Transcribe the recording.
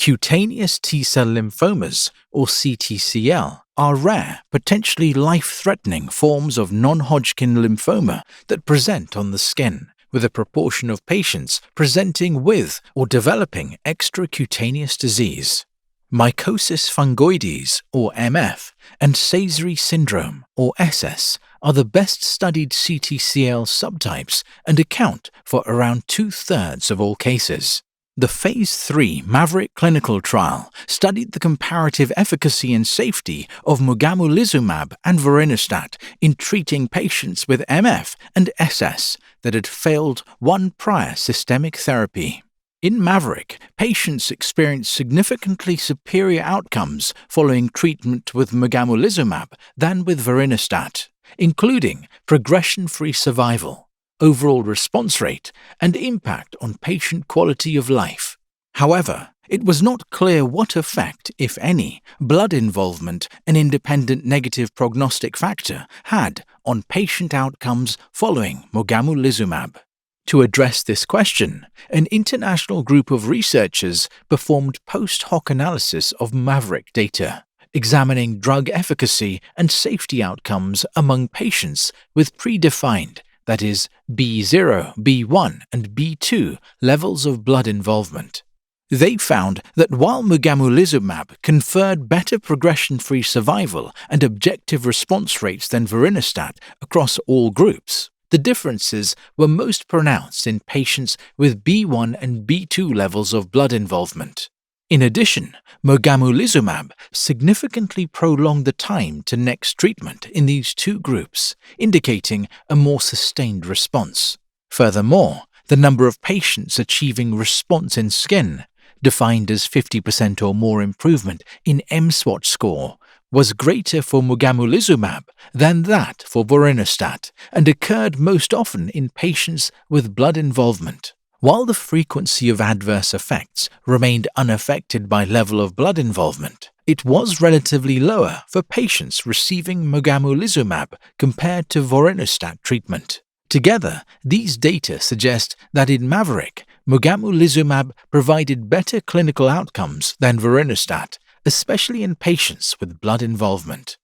Cutaneous T-cell lymphomas, or CTCL, are rare, potentially life-threatening forms of non-Hodgkin lymphoma that present on the skin, with a proportion of patients presenting with or developing extracutaneous disease. Mycosis fungoides, or MF, and Sézary syndrome, or SS, are the best-studied CTCL subtypes and account for around 2/3 of all cases. The Phase 3 Maverick clinical trial studied the comparative efficacy and safety of Mogamulizumab and vorinostat in treating patients with MF and SS that had failed one prior systemic therapy. In Maverick, patients experienced significantly superior outcomes following treatment with Mogamulizumab than with vorinostat, including progression-free survival, overall response rate, and impact on patient quality of life. However, it was not clear what effect, if any, blood involvement, an independent negative prognostic factor, had on patient outcomes following Mogamulizumab. To address this question, an international group of researchers performed post-hoc analysis of Maverick data, examining drug efficacy and safety outcomes among patients with predefined, that is, B0, B1, and B2 levels of blood involvement. They found that while Mogamulizumab conferred better progression-free survival and objective response rates than vorinostat across all groups, the differences were most pronounced in patients with B1 and B2 levels of blood involvement. In addition, Mogamulizumab significantly prolonged the time to next treatment in these two groups, indicating a more sustained response. Furthermore, the number of patients achieving response in skin, defined as 50% or more improvement in mSWAT score, was greater for Mogamulizumab than that for vorinostat and occurred most often in patients with blood involvement. While the frequency of adverse effects remained unaffected by level of blood involvement, it was relatively lower for patients receiving Mogamulizumab compared to vorinostat treatment. Together, these data suggest that in Maverick, Mogamulizumab provided better clinical outcomes than vorinostat, especially in patients with blood involvement.